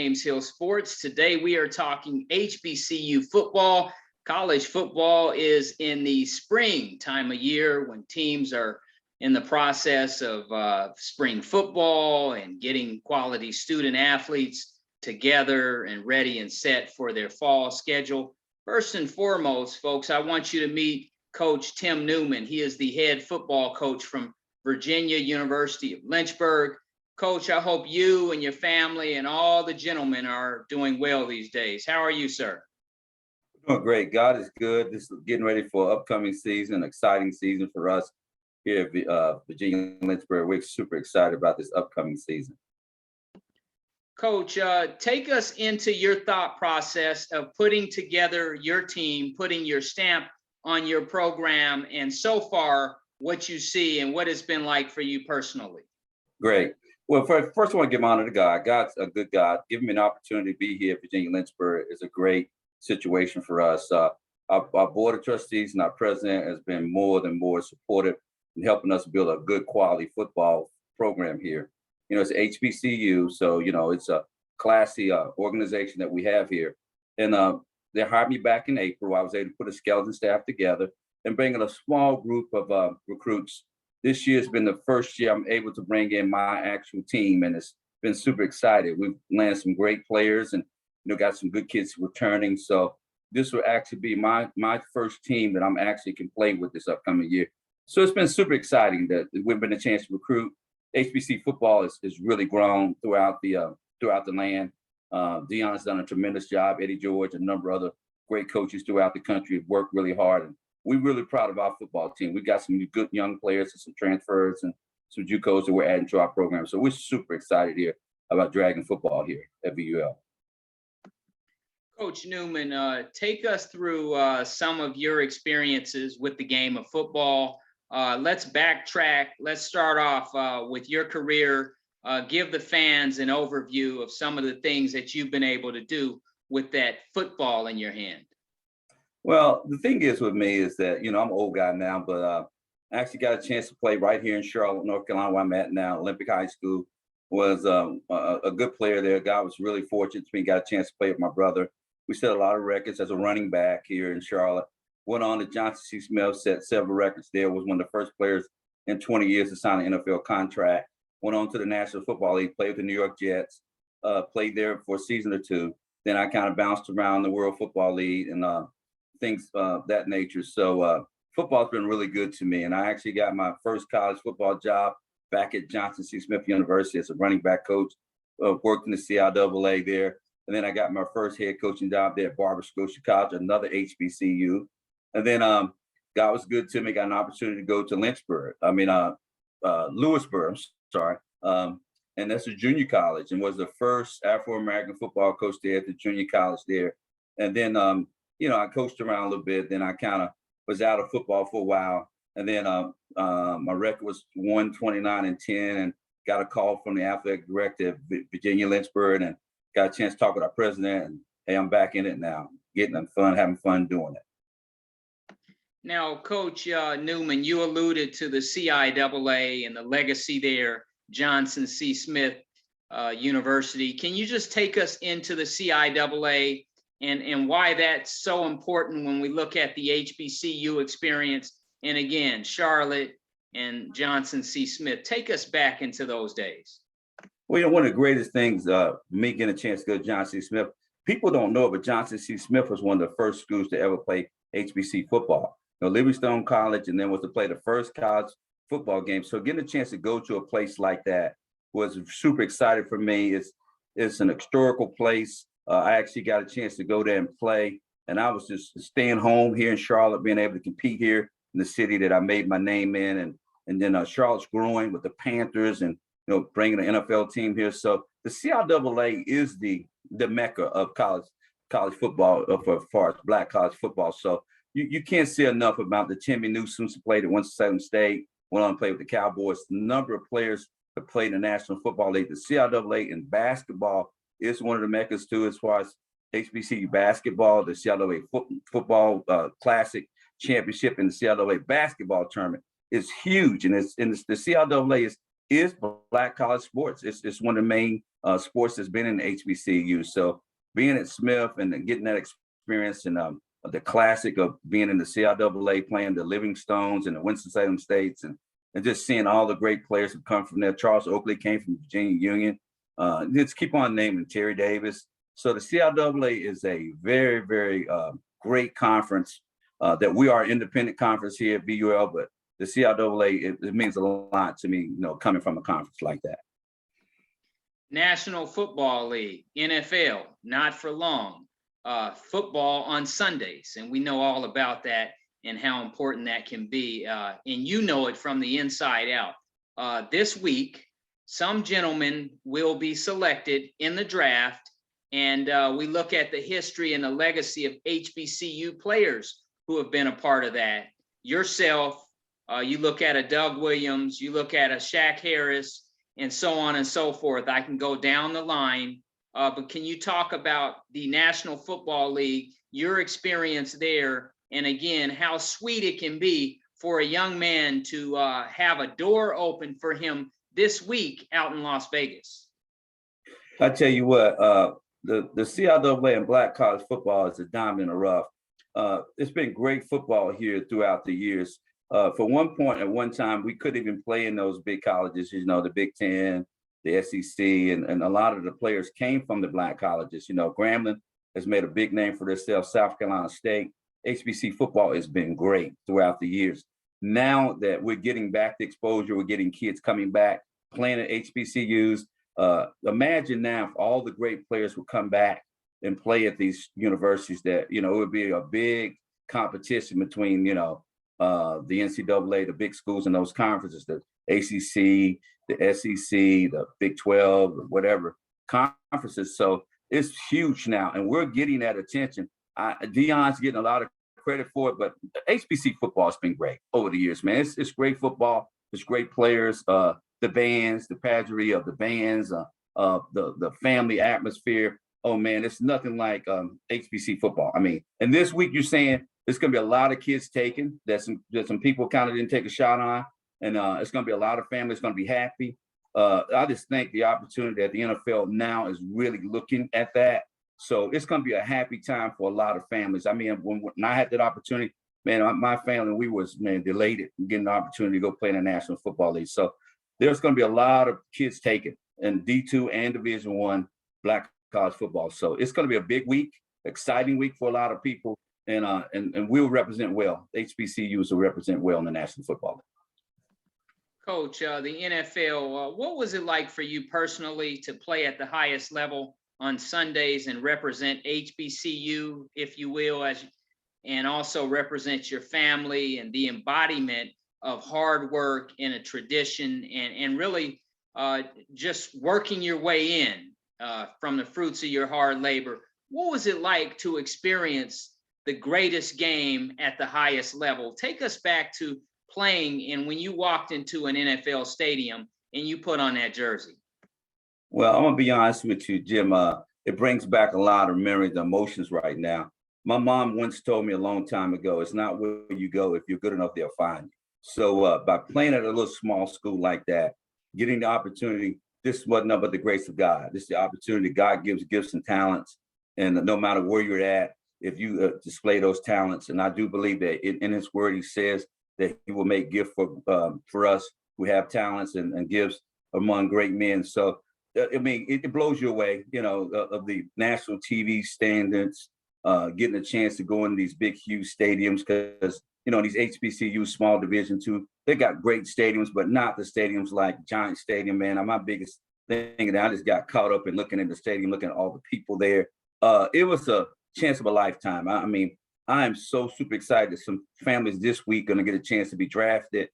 James Hill Sports. Today we are talking HBCU football. College football is in the spring time of year when teams are in the process of spring football and getting quality student athletes together and ready and set for their fall schedule. First and foremost, folks, I want you to meet Coach Tim Newman. He is the head football coach from Virginia University of Lynchburg. Coach, I hope you and your family and all the gentlemen are doing well these days. How are you, sir? Doing great. God is good. This is getting ready for upcoming season, exciting season for us here at Virginia Lynchburg. We're super excited about this upcoming season. Coach, take us into your thought process of putting together your team, putting your stamp on your program, and so far what you see and what it's been like for you personally. Great. Well, first I want to give honor to God. God's a good God. Giving me an opportunity to be here at Virginia Lynchburg is a great situation for us. Our board of trustees and our president has been more than more supportive in helping us build a good quality football program here. You know, it's HBCU, so, you know, it's a classy organization that we have here. And they hired me back in April. I was able to put a skeleton staff together and bring in a small group of recruits. This year has been the first year I'm able to bring in my actual team, and it's been super excited. We've landed some great players and, you know, got some good kids returning. So this will actually be my first team that I'm actually can play with this upcoming year. So it's been super exciting that we've been a chance to recruit. HBC football is really grown throughout the land. Deion's done a tremendous job. Eddie George, a number of other great coaches throughout the country have worked really hard. And we're really proud of our football team. We got some good young players and some transfers and some JUCOs that we're adding to our program. So we're super excited here about Dragon football here at VUL. Coach Newman, take us through some of your experiences with the game of football. Let's backtrack. Let's start off with your career. Give the fans an overview of some of the things that you've been able to do with that football in your hand. Well, the thing is with me is that, you know, I'm an old guy now, but I actually got a chance to play right here in Charlotte, North Carolina, where I'm at now. Olympic High School was a good player there. God was really fortunate to me. Got a chance to play with my brother. We set a lot of records as a running back here in Charlotte. Went on to Johnson C. Smith, set several records there. Was one of the first players in 20 years to sign an NFL contract. Went on to the National Football League, played with the New York Jets, played there for a season or two. Then I kind of bounced around the World Football League and things that nature. So football's been really good to me. And I actually got my first college football job back at Johnson C. Smith University as a running back coach. Worked in the CIAA there. And then I got my first head coaching job there at Barber Scotia College, another HBCU. And then God was good to me. Got an opportunity to go to Lynchburg. Lewisburg, I'm sorry. And that's a junior college, and was the first Afro-American football coach there at the junior college there. And then, you know, I coached around a little bit. Then I kind of was out of football for a while. And then my record was 129-10, and got a call from the athletic director at Virginia Lynchburg, and got a chance to talk with our president. And hey, I'm back in it now, getting fun, having fun doing it. Now, Coach Newman, you alluded to the CIAA and the legacy there, Johnson C. Smith University. Can you just take us into the CIAA and why that's so important when we look at the HBCU experience? And again, Charlotte and Johnson C. Smith. Take us back into those days. Well, you know, one of the greatest things, me getting a chance to go to Johnson C. Smith, people don't know it, but Johnson C. Smith was one of the first schools to ever play HBC football. You know, Livingstone College, and then was to play the first college football game. So getting a chance to go to a place like that was super exciting for me. It's an historical place. I actually got a chance to go there and play, and I was just staying home here in Charlotte, being able to compete here in the city that I made my name in, and then Charlotte's growing with the Panthers, and, you know, bringing the NFL team here. So the CIAA is the mecca of college football for far as Black college football. So you can't say enough about the Timmy Newsom's who played at Winston-Salem State, went on to play with the Cowboys. The number of players that played in the National Football League. The CIAA in basketball is one of the meccas too, as far as HBCU basketball. The CIAA football classic championship and the CIAA basketball tournament is huge, and the CIAA is is Black college sports. It's one of the main sports that's been in the HBCU. So being at Smith and getting that experience and the classic of being in the CIAA, playing the Livingstones and the Winston-Salem States, and just seeing all the great players who come from there. Charles Oakley came from Virginia Union. Just keep on naming Terry Davis. So the CIAA is a very, very great conference that we are an independent conference here at BUL, but the CIAA, it means a lot to me, coming from a conference like that. National Football League, NFL, not for long. Football on Sundays, and we know all about that and how important that can be. And you know it from the inside out. This week, some gentlemen will be selected in the draft, and we look at the history and the legacy of HBCU players who have been a part of that. Yourself, you look at a Doug Williams, you look at a Shaq Harris, and so on and so forth. I can go down the line. But can you talk about the National Football League, your experience there, and again, how sweet it can be for a young man to have a door open for him this week out in Las Vegas? I tell you what, the CIAA and Black college football is a diamond in the rough. It's been great football here throughout the years. For one point, at one time, we couldn't even play in those big colleges, the Big Ten, the SEC, and a lot of the players came from the Black colleges. Grambling has made a big name for themselves. South Carolina State, HBC football has been great throughout the years. Now that we're getting back the exposure, we're getting kids coming back, playing at HBCUs. Imagine now if all the great players would come back and play at these universities, that, it would be a big competition between, the NCAA, the big schools in those conferences, the ACC, the SEC, the Big 12, or whatever conferences. So it's huge now, and we're getting that attention. Deion's getting a lot of credit for it, but HBC football has been great over the years, man. It's great football. It's great players. The bands, the pageantry of the bands, the family atmosphere. Oh man, it's nothing like HBC football. I mean, and this week you're saying there's going to be a lot of kids taken. That some people kind of didn't take a shot on. And it's going to be a lot of families going to be happy. I just think the opportunity that the NFL now is really looking at that. So it's going to be a happy time for a lot of families. I mean, when I had that opportunity, man, my family, we was, delighted getting the opportunity to go play in the National Football League. So there's going to be a lot of kids taken in D2 and Division I Black college football. So it's going to be a big week, exciting week for a lot of people. And we'll represent well. HBCUs will represent well in the National Football League. Coach, the NFL, what was it like for you personally to play at the highest level on Sundays and represent HBCU, if you will, and also represent your family and the embodiment of hard work and a tradition and really just working your way in from the fruits of your hard labor? What was it like to experience the greatest game at the highest level? Take us back to playing and when you walked into an NFL stadium and you put on that jersey. Well, I'm going to be honest with you, Jim. It brings back a lot of memories and emotions right now. My mom once told me a long time ago, it's not where you go. If you're good enough, they'll find you. So by playing at a little small school like that, getting the opportunity, this wasn't nothing but the grace of God. This is the opportunity God gives gifts and talents. And no matter where you're at, if you display those talents, and I do believe that in his word, he says that he will make gift for us who have talents and gifts among great men. So, I mean, it blows you away, of the national TV standards, getting a chance to go in these big, huge stadiums because, these HBCU small Division II, they got great stadiums, but not the stadiums like Giant Stadium, man. My biggest thing, and I just got caught up in looking at the stadium, looking at all the people there. It was a chance of a lifetime. I mean, I am so super excited that some families this week going to get a chance to be drafted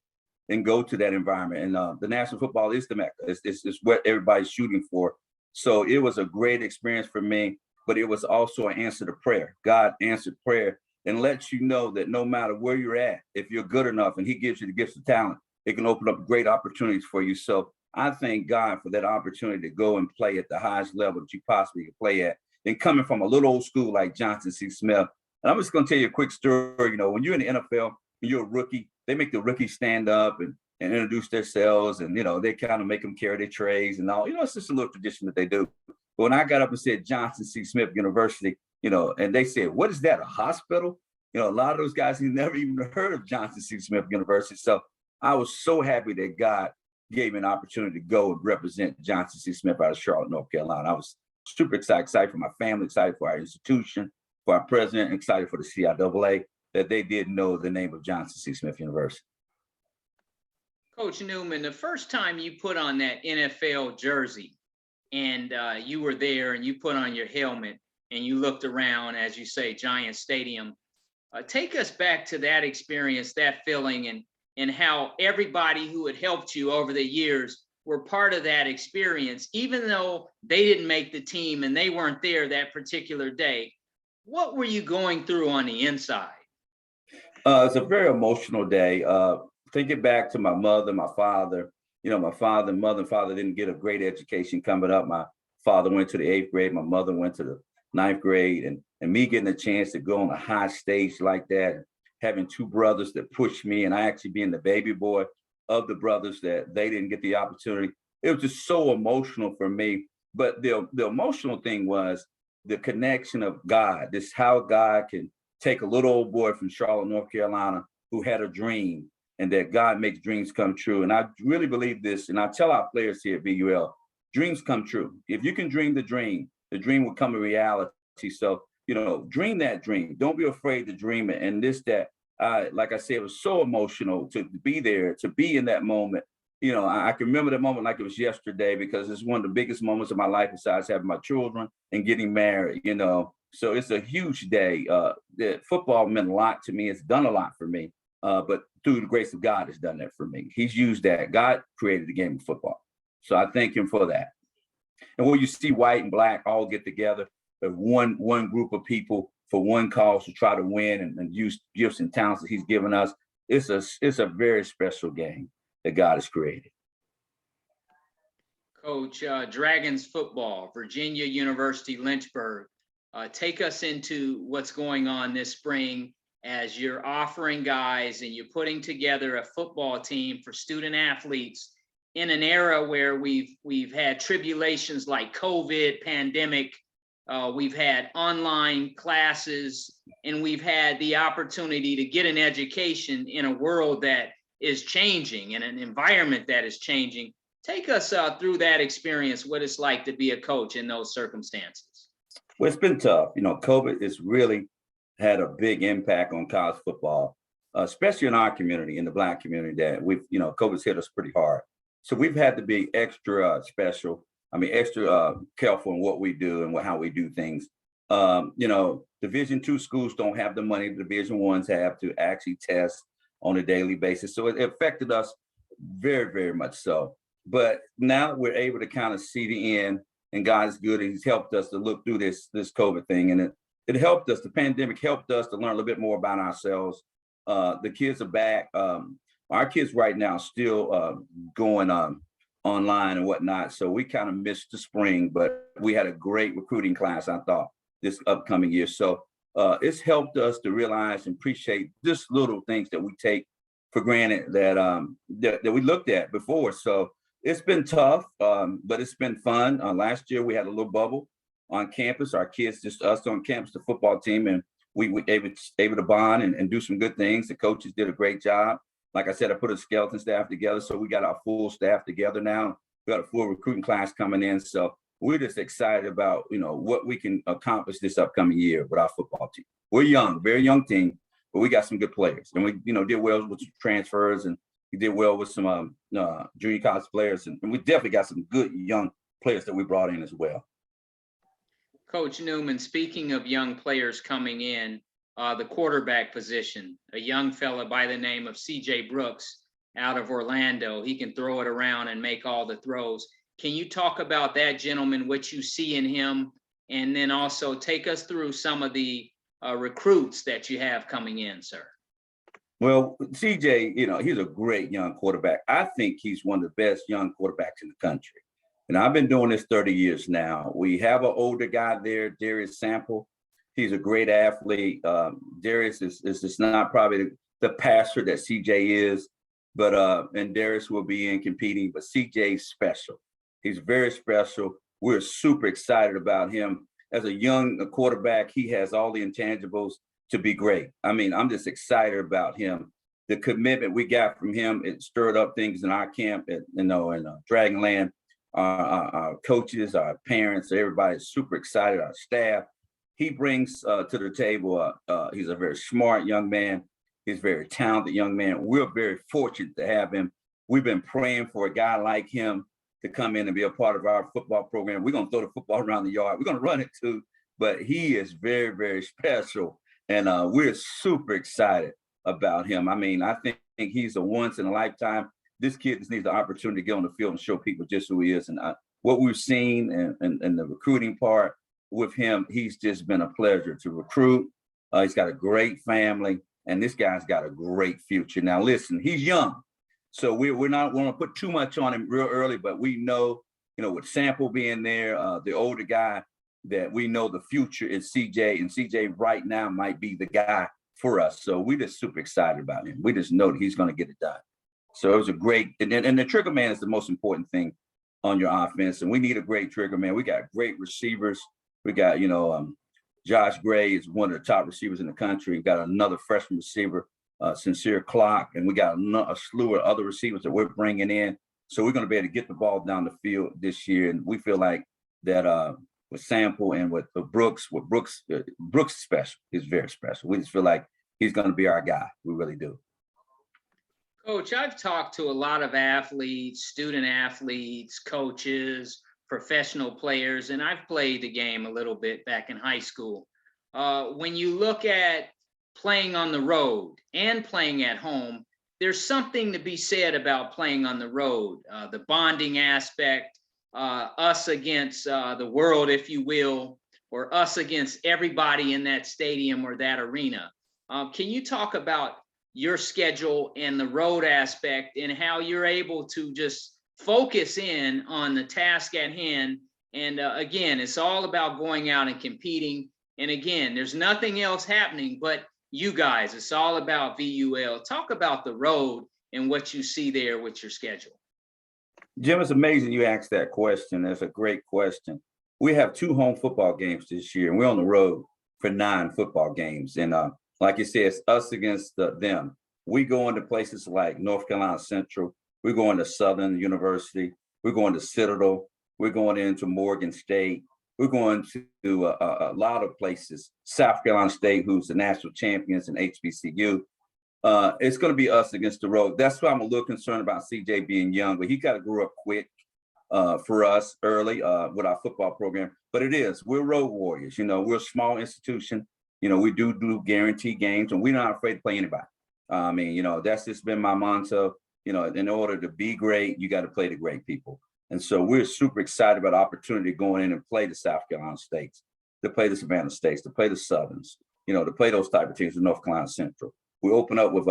and go to that environment. And the National Football is the Mecca. It's what everybody's shooting for. So it was a great experience for me, but it was also an answer to prayer. God answered prayer and lets you know that no matter where you're at, if you're good enough and he gives you the gifts of talent, it can open up great opportunities for you. So I thank God for that opportunity to go and play at the highest level that you possibly can play at. And coming from a little old school like Johnson C. Smith. And I'm just going to tell you a quick story. When you're in the NFL and you're a rookie, they make the rookie stand up and and introduce themselves, and they kind of make them carry their trays and all. It's just a little tradition that they do. But when I got up and said Johnson C. Smith University, and they said, "What is that? A hospital?" A lot of those guys who never even heard of Johnson C. Smith University. So I was so happy that God gave me an opportunity to go and represent Johnson C. Smith out of Charlotte, North Carolina. I was super excited for my family, excited for our institution, for our president, excited for the CIAA that they did know the name of Johnson C. Smith University. Coach Newman, the first time you put on that NFL jersey and you were there and you put on your helmet and you looked around, as you say, Giant Stadium, take us back to that experience, that feeling, and how everybody who had helped you over the years were part of that experience, even though they didn't make the team and they weren't there that particular day. What were you going through on the inside? It's a very emotional day. Thinking back to my mother, my father, mother and father didn't get a great education coming up. My father went to the 8th grade, my mother went to the 9th grade, and me getting a chance to go on a high stage like that, having two brothers that pushed me, and I actually being the baby boy of the brothers that they didn't get the opportunity. It was just so emotional for me. But the emotional thing was the connection of God, this how God can take a little old boy from Charlotte, North Carolina, who had a dream, and that God makes dreams come true. And I really believe this, and I tell our players here at VUL, dreams come true. If you can dream the dream will come a reality. So, dream that dream. Don't be afraid to dream it. And like I said, it was so emotional to be there, to be in that moment. I can remember the moment like it was yesterday, because it's one of the biggest moments of my life besides having my children and getting married, So it's a huge day. The football meant a lot to me. It's done a lot for me. But through the grace of God, has done that for me. He's used that. God created the game of football. So I thank him for that. And when you see white and black all get together, one group of people for one cause to try to win and use gifts and talents that he's given us, it's a very special game that God has created. Coach, Dragons football, Virginia University, Lynchburg. Take us into what's going on this spring as you're offering guys and you're putting together a football team for student athletes in an era where we've had tribulations like COVID, pandemic, we've had online classes, and we've had the opportunity to get an education in a world that is changing, in an environment that is changing. Take us through that experience, what it's like to be a coach in those circumstances. Well, it's been tough. COVID has really had a big impact on college football, especially in our community, in the Black community, that COVID's hit us pretty hard. So we've had to be extra extra careful in what we do and how we do things. Division II schools don't have the money the Division I's have to actually test on a daily basis. So it affected us very, very much so. But now we're able to kind of see the end, and God is good. And he's helped us to look through this COVID thing. And it helped us, the pandemic helped us to learn a little bit more about ourselves. The kids are back. Our kids right now still going online and whatnot. So we kind of missed the spring, but we had a great recruiting class, I thought, this upcoming year. So it's helped us to realize and appreciate just little things that we take for granted that we looked at before. So it's been tough, but it's been fun. Last year we had a little bubble on campus, our kids, just us on campus, the football team, and we were able to bond and do some good things. The coaches did a great job. Like I said, I put a skeleton staff together, so we got our full staff together now. We got a full recruiting class coming in, so we're just excited about what we can accomplish this upcoming year with our football team. We're young, very young team, but we got some good players, and we did well with transfers, and we did well with some junior college players, and we definitely got some good young players that we brought in as well. Coach Newman, speaking of young players coming in, the quarterback position, a young fella by the name of CJ Brooks out of Orlando. He can throw it around and make all the throws. Can you talk about that gentleman, what you see in him, and then also take us through some of the recruits that you have coming in, sir? Well, CJ, he's a great young quarterback. I think he's one of the best young quarterbacks in the country. And I've been doing this 30 years now. We have an older guy there, Darius Sample. He's a great athlete. Darius is just not probably the passer that CJ is, but and Darius will be in competing. But CJ's special. He's very special. We're super excited about him. As a young quarterback, he has all the intangibles to be great. I mean, I'm just excited about him. The commitment we got from him, it stirred up things in our camp, in Dragonland. Our coaches, our parents, everybody's super excited, our staff. He brings to the table, he's a very smart young man. He's a very talented young man. We're very fortunate to have him. We've been praying for a guy like him to come in and be a part of our football program. We're going to throw the football around the yard. We're going to run it too, but he is very, very special. And we're super excited about him. I mean, I think he's a once in a lifetime. This kid just needs the opportunity to get on the field and show people just who he is. And what we've seen and the recruiting part with him, he's just been a pleasure to recruit. He's got a great family, and this guy's got a great future. Now, listen, he's young, so we're not want to put too much on him real early, but we know, with Sample being there, the older guy, that we know the future is CJ, and CJ right now might be the guy for us. So we're just super excited about him. We just know that he's going to get it done. So it was a great, and the trigger man is the most important thing on your offense, and we need a great trigger man. We got great receivers. We got, Josh Gray is one of the top receivers in the country. We got another freshman receiver, Sincere Clock, and we got a slew of other receivers that we're bringing in. So we're going to be able to get the ball down the field this year, and we feel like that with Sample and with Brooks is special. He's very special. We just feel like he's going to be our guy. We really do. Coach, I've talked to a lot of athletes, student athletes, coaches, professional players, and I've played the game a little bit back in high school. When you look at playing on the road and playing at home, there's something to be said about playing on the road, the bonding aspect, us against the world, if you will, or us against everybody in that stadium or that arena. Can you talk about your schedule and the road aspect and how you're able to just focus in on the task at hand? And again, it's all about going out and competing. And again, there's nothing else happening but you guys. It's all about VUL. Talk about the road and what you see there with your schedule. Jim, it's amazing you asked that question. That's a great question. We have 2 home football games this year, and we're on the road for 9 football games. And like you said, it's us against them. We go into places like North Carolina Central. We're going to Southern University. We're going to Citadel. We're going into Morgan State. We're going to a lot of places. South Carolina State, who's the national champions in HBCU. It's going to be us against the road. That's why I'm a little concerned about CJ being young, but he got to grow up quick for us early with our football program. But we're road warriors. We're a small institution. We do guarantee games, and we're not afraid to play anybody. I mean, that's just been my motto. In order to be great, you got to play the great people. And so we're super excited about the opportunity going in and play the South Carolina States, to play the Savannah States, to play the Southerns, to play those type of teams with North Carolina Central. We open up with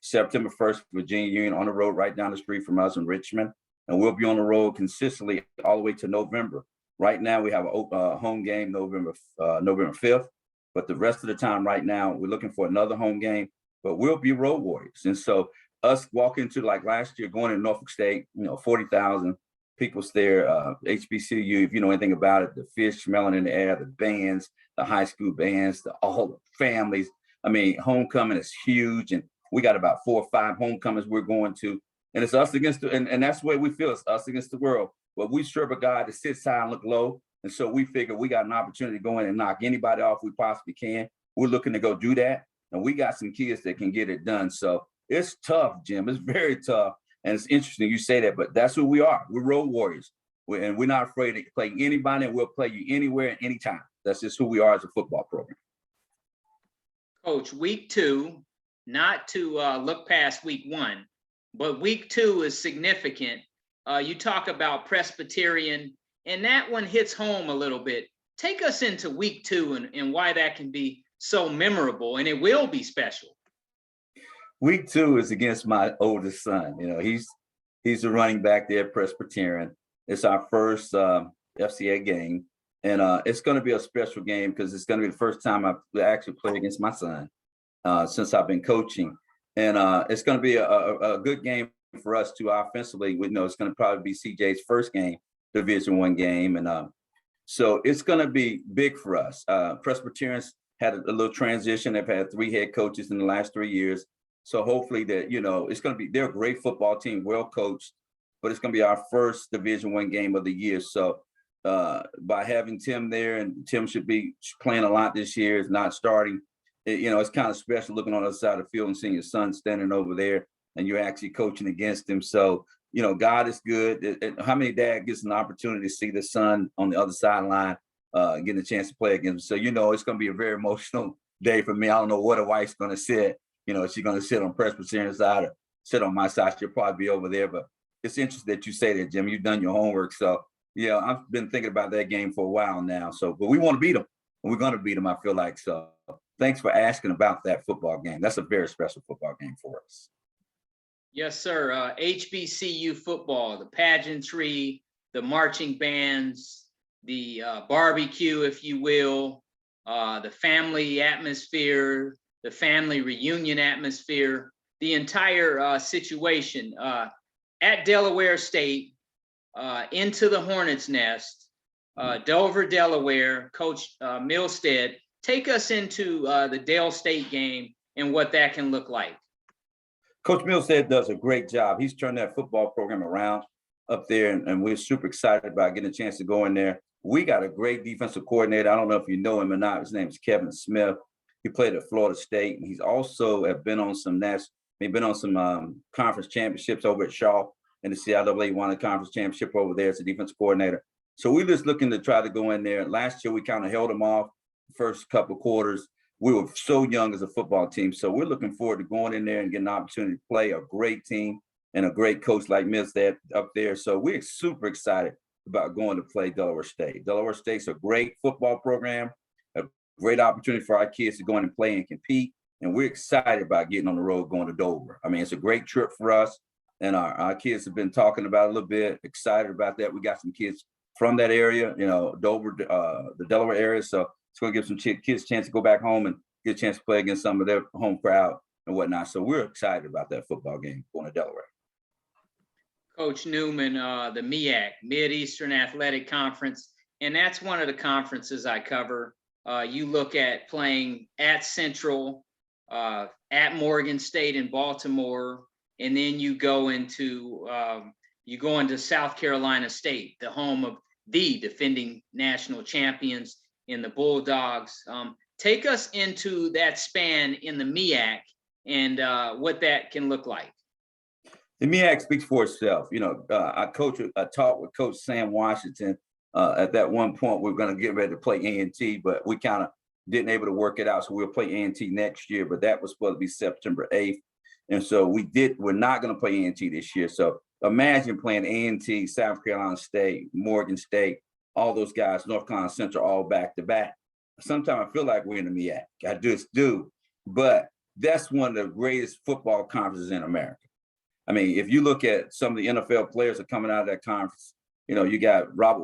September 1st, Virginia Union on the road right down the street from us in Richmond. And we'll be on the road consistently all the way to November. Right now, we have a home game November 5th. But the rest of the time right now, we're looking for another home game. But we'll be road warriors. And so us walking to, like last year, going to Norfolk State, 40,000 people's there, HBCU, if you know anything about it, the fish smelling in the air, the bands, the high school bands, all the families. I mean, homecoming is huge, and we got about 4 or 5 homecomings we're going to, and it's us against and that's the way we feel. It's us against the world. But we serve a God that sits high and look low, and so we figure we got an opportunity to go in and knock anybody off we possibly can. We're looking to go do that, and we got some kids that can get it done. So it's tough, Jim. It's very tough, and it's interesting you say that, but that's who we are. We're road warriors, and we're not afraid to play anybody, and we'll play you anywhere and anytime. That's just who we are as a football program. Coach, week 2, not to look past week 1, but week 2 is significant. You talk about Presbyterian, and that one hits home a little bit. Take us into week 2 and why that can be so memorable, and it will be special. Week 2 is against my oldest son. He's the running back there at Presbyterian. It's our first FCA game. And it's going to be a special game because it's going to be the first time I actually play against my son since I've been coaching. And it's going to be a good game for us too offensively. We know it's going to probably be CJ's first game, Division I game. And so it's going to be big for us. Presbyterians had a little transition. They've had 3 head coaches in the last 3 years. So hopefully that, it's going to be, they're a great football team, well coached, but it's going to be our first Division I game of the year. So by having Tim there, and Tim should be playing a lot this year, is not starting. It's kind of special looking on the other side of the field and seeing your son standing over there and you're actually coaching against him. So, God is good. How many dad gets an opportunity to see the son on the other sideline, getting a chance to play against him? So, it's going to be a very emotional day for me. I don't know what a wife's going to sit. Is she going to sit on Presbyterian side or sit on my side? She'll probably be over there. But it's interesting that you say that, Jim. You've done your homework. So, yeah, I've been thinking about that game for a while now. So, but we want to beat them. We're going to beat them, I feel like. So thanks for asking about that football game. That's a very special football game for us. Yes, sir. HBCU football, the pageantry, the marching bands, the barbecue, if you will, the family atmosphere, the family reunion atmosphere, the entire situation at Delaware State, into the Hornets' nest, Dover, Delaware. Coach Milstead, take us into the Dale State game and what that can look like. Coach Milstead does a great job. He's turned that football program around up there, and we're super excited about getting a chance to go in there. We got a great defensive coordinator. I don't know if you know him or not. His name is Kevin Smith. He played at Florida State, and he's also been on some conference championships over at Shaw in the CIAA, won a conference championship over there as a defensive coordinator. So we're just looking to try to go in there. Last year, we kind of held them off the first couple of quarters. We were so young as a football team. So we're looking forward to going in there and getting an opportunity to play a great team and a great coach like Milstead up there. So we're super excited about going to play Delaware State. Delaware State's a great football program, a great opportunity for our kids to go in and play and compete. And we're excited about getting on the road going to Dover. I mean, it's a great trip for us. And our kids have been talking about it a little bit, excited about that. We got some kids from that area, Dover, the Delaware area. So it's going to give some kids a chance to go back home and get a chance to play against some of their home crowd and whatnot. So we're excited about that football game going to Delaware. Coach Newman, the MEAC, Mid-Eastern Athletic Conference, and that's one of the conferences I cover. You look at playing at Central, at Morgan State in Baltimore, and then you go into South Carolina State, the home of the defending national champions in the Bulldogs. Take us into that span in the MEAC and what that can look like. The MEAC speaks for itself. I talked with Coach Sam Washington. At that one point, we were going to get ready to play A&T, but we kind of didn't able to work it out. So we'll play A&T next year, but that was supposed to be September 8th. And so we're not going to play A&T this year. So imagine playing A&T, South Carolina State, Morgan State, all those guys, North Carolina Central, all back to back. Sometimes I feel like we're in the MEAC. I just do. But that's one of the greatest football conferences in America. I mean, if you look at some of the NFL players that are coming out of that conference, you got Robert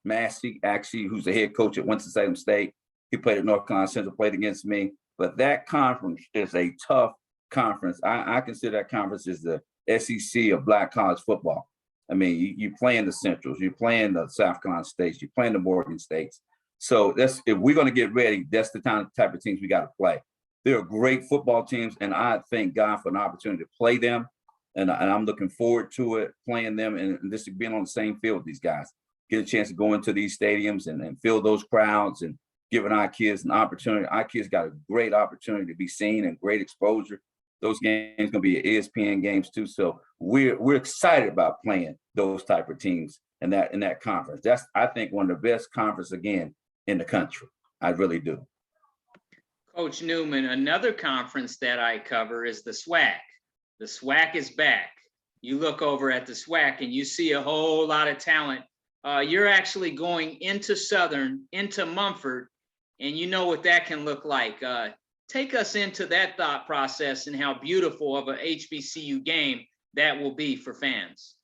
Massey, actually, who's the head coach at Winston-Salem State. He played at North Carolina Central, played against me. But that conference is a tough conference. I consider that conference is the SEC of Black college football. I mean, you playing the Centrals, you're playing the South Carolina States, you're playing the Morgan States. So if we're going to get ready, that's the type of teams we got to play. They're great football teams, and I thank God for an opportunity to play them. And I'm looking forward to it, playing them, and just being on the same field with these guys. Get a chance to go into these stadiums and fill those crowds and giving our kids an opportunity. Our kids got a great opportunity to be seen and great exposure. Those games going to be ESPN games too. So we're excited about playing those type of teams in that conference. That's, I think, one of the best conferences again in the country. I really do. Coach Newman, another conference that I cover is the SWAC. The SWAC is back. You look over at the SWAC and you see a whole lot of talent. You're actually going into Southern, into Mumford, and you know what that can look like. Take us into that thought process and how beautiful of an HBCU game that will be for fans.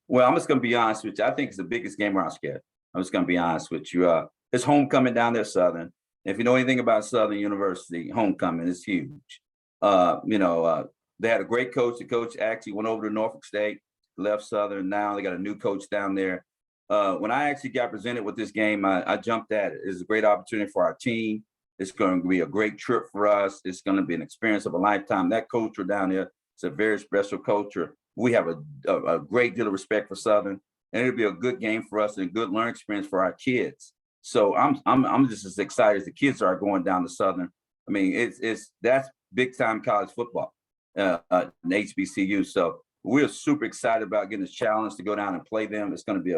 Well, I'm just going to be honest with you. I think it's the biggest game around scared. I'm just going to be honest with you. It's homecoming down there, Southern. If you know anything about Southern University, homecoming is huge. They had a great coach. The coach actually went over to Norfolk State, left Southern. Now they got a new coach down there. When I actually got presented with this game, I jumped at it. It's a great opportunity for our team. It's going to be a great trip for us. It's going to be an experience of a lifetime. That culture down there, it's a very special culture. We have a great deal of respect for Southern, and it'll be a good game for us and a good learning experience for our kids. So I'm just as excited as the kids are going down to Southern. I mean, that's big time college football, in HBCU. So we're super excited about getting this challenge to go down and play them. It's going to be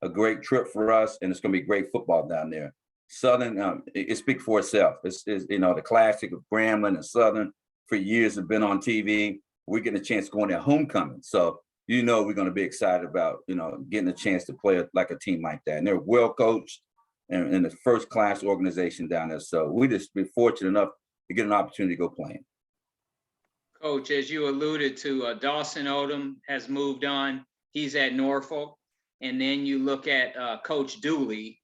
a great trip for us, and it's going to be great football down there. Southern, it speaks for itself. It's the classic of Grambling and Southern for years have been on TV. We're getting a chance to go in their homecoming. So, we're going to be excited about, getting a chance to play like a team like that. And they're well coached and the first class organization down there. So we just been fortunate enough to get an opportunity to go playing. Coach, as you alluded to, Dawson Odom has moved on. He's at Norfolk. And then you look at Coach Dooley.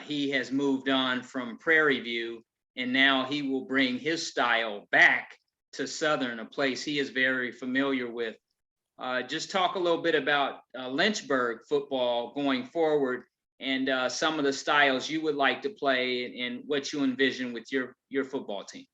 He has moved on from Prairie View, and now he will bring his style back to Southern, a place he is very familiar with. Just talk a little bit about Lynchburg football going forward and some of the styles you would like to play and what you envision with your football team.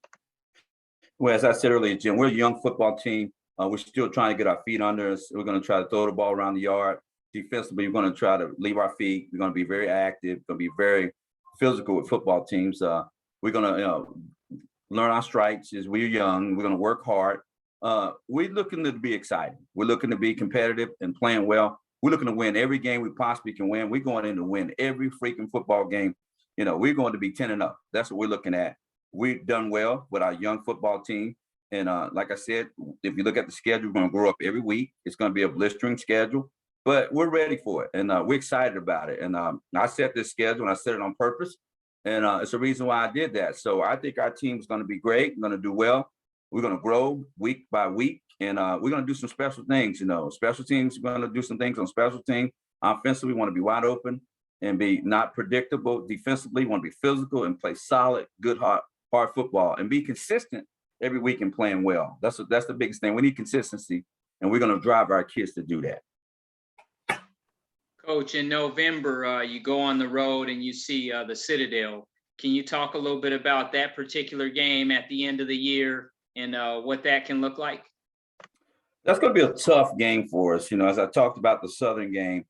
Well, as I said earlier, Jim, we're a young football team. We're still trying to get our feet under us. We're going to try to throw the ball around the yard. Defensively, we're going to try to leave our feet. We're going to be very active. We're going to be very physical with football teams. We're going to learn our stripes as we're young. We're going to work hard. We're looking to be exciting. We're looking to be competitive and playing well. We're looking to win every game we possibly can win. We're going in to win every freaking football game. We're going to be 10-0. That's what we're looking at. We've done well with our young football team. And like I said, if you look at the schedule, we're going to grow up every week. It's going to be a blistering schedule, but we're ready for it. And we're excited about it. And I set this schedule and I set it on purpose. And it's the reason why I did that. So I think our team is going to be great. We're going to do well. We're going to grow week by week. And we're going to do some special things, special teams. We're going to do some things on special teams. Offensively, we want to be wide open and be not predictable. Defensively, we want to be physical and play solid, good, hard football and be consistent every week and playing well. That's the biggest thing. We need consistency, and we're going to drive our kids to do that. Coach, in November, you go on the road and you see the Citadel. Can you talk a little bit about that particular game at the end of the year and what that can look like? That's going to be a tough game for us. As I talked about the Southern game,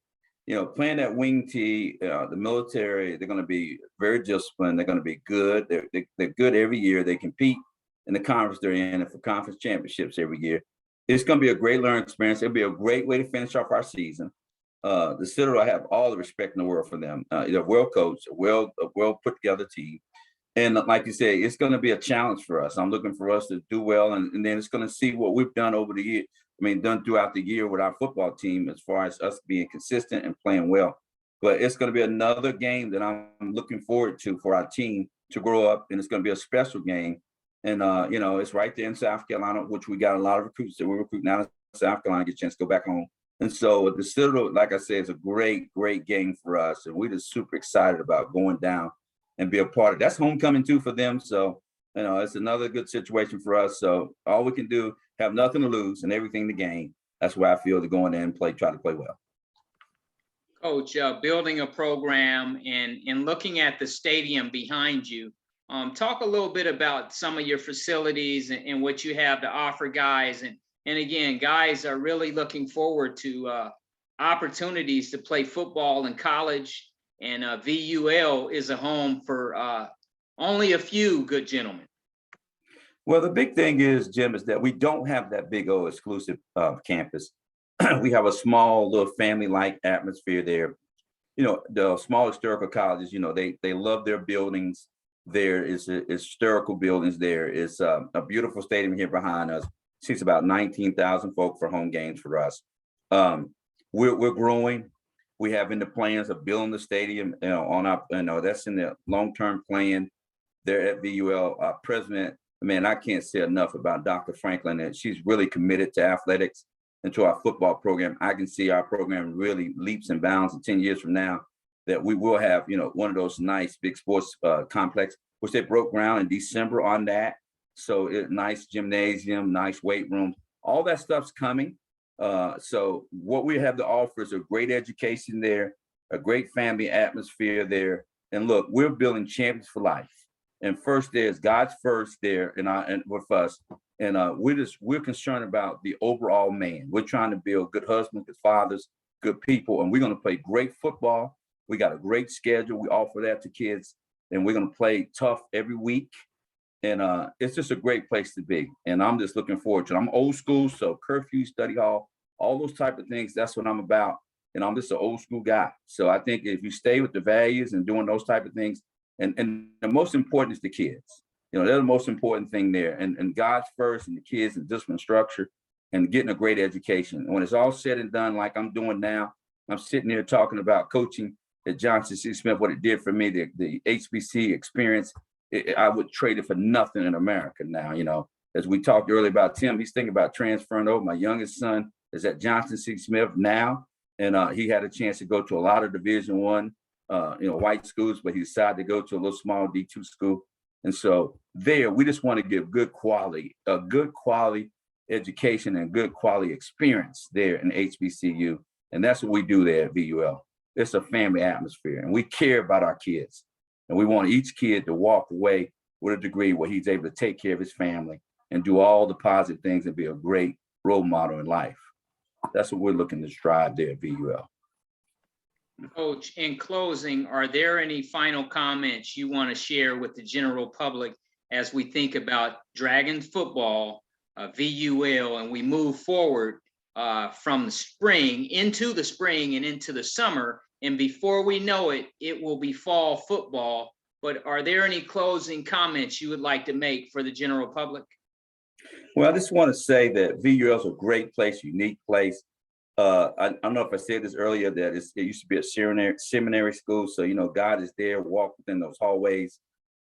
playing that wing tee, the military, they're going to be very disciplined. They're going to be good. They're good every year. They compete in the conference they're in and for conference championships every year. It's going to be a great learning experience. It'll be a great way to finish off our season. The Citadel, I have all the respect in the world for them. They're well coached, a well put together team. And like you said, it's going to be a challenge for us. I'm looking for us to do well. And then it's going to see what we've done over the year. Done throughout the year with our football team as far as us being consistent and playing well. But it's going to be another game that I'm looking forward to for our team to grow up. And it's going to be a special game. And, it's right there in South Carolina, which we got a lot of recruits that we're recruiting out of South Carolina, get a chance to go back home. And so the Citadel, like I said, is a great, great game for us. And we're just super excited about going down and be a part of it. That's homecoming too for them. So, it's another good situation for us. So all we can do, have nothing to lose and everything to gain. That's why I feel to go in there and try to play well. Coach, building a program and looking at the stadium behind you, talk a little bit about some of your facilities and what you have to offer guys. And again, guys are really looking forward to opportunities to play football in college. And VUL is a home for only a few good gentlemen. Well, the big thing is, Jim, is that we don't have that big old exclusive campus. We have a small little family-like atmosphere there. The small historical colleges, they love their buildings. There is historical buildings. There is a beautiful stadium here behind us. It seats about 19,000 folk for home games for us. We're growing. We have in the plans of building the stadium, that's in the long-term plan there at VUL. Our president, I can't say enough about Dr. Franklin, and she's really committed to athletics and to our football program. I can see our program really leaps and bounds in 10 years from now. that we will have, one of those nice big sports complex, which they broke ground in December on that. So nice gymnasium, nice weight room, all that stuff's coming. So what we have to offer is a great education there, a great family atmosphere there. And look, we're building champions for life. And first there's God's first there and with us. And we're concerned about the overall man. We're trying to build good husbands, good fathers, good people, and we're going to play great football. We got a great schedule. We offer that to kids, and we're going to play tough every week. And it's just a great place to be. And I'm just looking forward to it. I'm old school, so curfew, study hall, all those type of things, that's what I'm about. And I'm just an old school guy. So I think if you stay with the values and doing those type of things, and the most important is the kids. They're the most important thing there. And God's first, and the kids, and discipline, structure, and getting a great education. And when it's all said and done, like I'm doing now, I'm sitting here talking about coaching at Johnson C. Smith, what it did for me, the HBC experience. I would trade it for nothing in America now. As we talked earlier about Tim, he's thinking about transferring over. My youngest son is at Johnson C. Smith now, and he had a chance to go to a lot of Division I, white schools, but he decided to go to a little small D2 school. And so there, we just want to give a good quality education and good quality experience there in HBCU. And that's what we do there at VUL. It's a family atmosphere, and we care about our kids. And we want each kid to walk away with a degree where he's able to take care of his family and do all the positive things and be a great role model in life. That's what we're looking to strive there at VUL. Coach, in closing, are there any final comments you want to share with the general public as we think about Dragons football, VUL, and we move forward from the spring into the spring and into the summer? And before we know it, it will be fall football. But are there any closing comments you would like to make for the general public? Well, I just want to say that VUL is a great place, unique place. I don't know if I said this earlier, that it used to be a seminary school. So, God is there, walk within those hallways.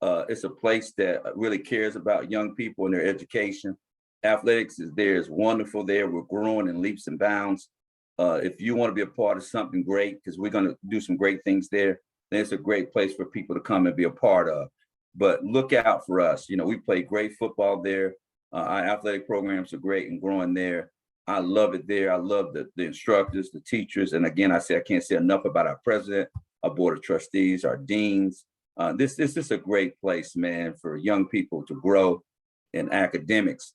It's a place that really cares about young people and their education. Athletics is there, is wonderful there. We're growing in leaps and bounds. If you want to be a part of something great, because we're going to do some great things there, then it's a great place for people to come and be a part of. But look out for us. We play great football there. Our athletic programs are great and growing there. I love it there. I love the instructors, the teachers. And again, I can't say enough about our president, our board of trustees, our deans. This is a great place, man, for young people to grow in academics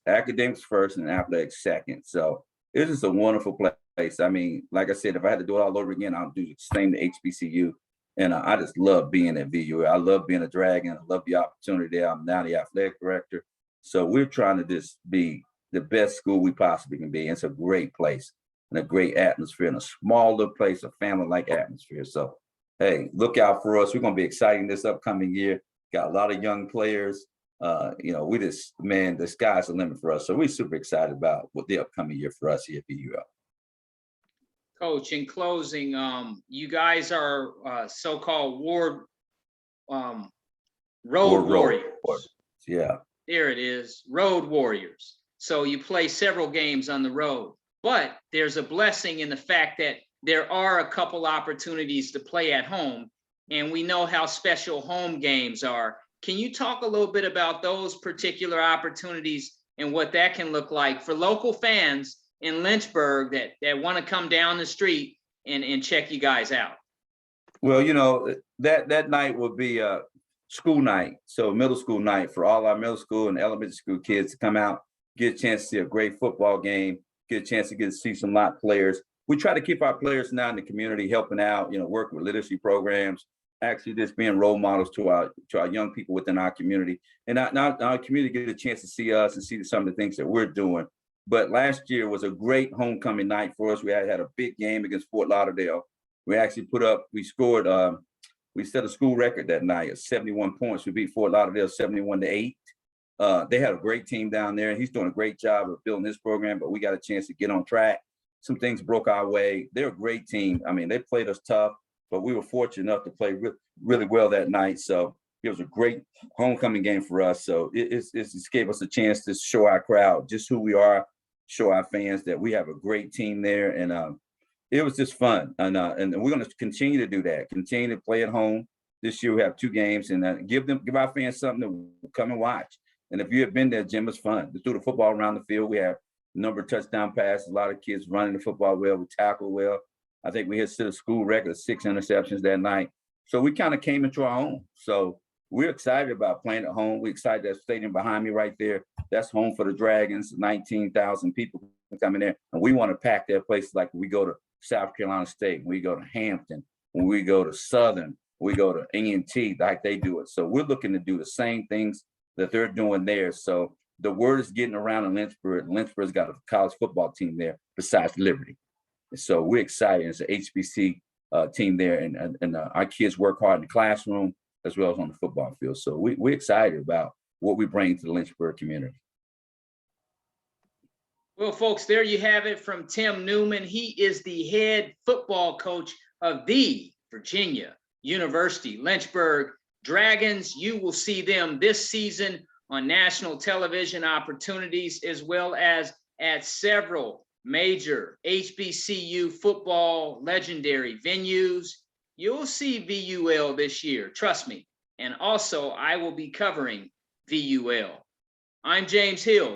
first and athletics second. So it is a wonderful place. I mean, like I said, if I had to do it all over again, I'll do the same to HBCU. And I just love being at VUL. I love being a Dragon. I love the opportunity there. I'm now the athletic director. So we're trying to just be the best school we possibly can be. It's a great place and a great atmosphere and a smaller place, a family-like atmosphere. So, hey, look out for us. We're going to be exciting this upcoming year. Got a lot of young players. The sky's the limit for us. So we're super excited about what the upcoming year for us here at VUL. Coach, in closing, you guys are so-called road warriors. Yeah. There it is, road warriors. So you play several games on the road, but there's a blessing in the fact that there are a couple opportunities to play at home, and we know how special home games are. Can you talk a little bit about those particular opportunities and what that can look like for local fans in Lynchburg that want to come down the street and check you guys out? Well, that night will be a school night. So middle school night for all our middle school and elementary school kids to come out, get a chance to see a great football game, get a chance to get to see some lot players. We try to keep our players now in the community, helping out, working with literacy programs, actually just being role models to our young people within our community. And our community get a chance to see us and see some of the things that we're doing. But last year was a great homecoming night for us. We had a big game against Fort Lauderdale. We actually scored, we set a school record that night of 71 points. We beat Fort Lauderdale 71-8. They had a great team down there, and he's doing a great job of building this program, but we got a chance to get on track. Some things broke our way. They're a great team. I mean, they played us tough, but we were fortunate enough to play really well that night. So it was a great homecoming game for us. So it gave us a chance to show our crowd just who we are, show our fans that we have a great team there. And It was just fun, and we're going to continue to do that. Continue to play at home. This year we have 2 games, and give our fans something to come and watch. And if you have been there, Jim, it's fun. We threw the football around the field. We have a number of touchdown passes. A lot of kids running the football well. We tackle well. I think we hit to the school record of 6 interceptions that night. So we kind of came into our own. So we're excited about playing at home. We're excited that stadium behind me right there. That's home for the Dragons. 19,000 people coming there, and we want to pack that place like we go to South Carolina State, when we go to Hampton, when we go to Southern, we go to A&T, like they do it. So we're looking to do the same things that they're doing there. So the word is getting around in Lynchburg. Lynchburg's got a college football team there besides Liberty. And so we're excited. It's an HBC team there, and our kids work hard in the classroom as well as on the football field. So we're excited about what we bring to the Lynchburg community. Well, folks, there you have it from Tim Newman. He is the head football coach of the Virginia University Lynchburg Dragons. You will see them this season on national television opportunities, as well as at several major HBCU football legendary venues. You'll see VUL this year, trust me. And also, I will be covering VUL. I'm James Hill.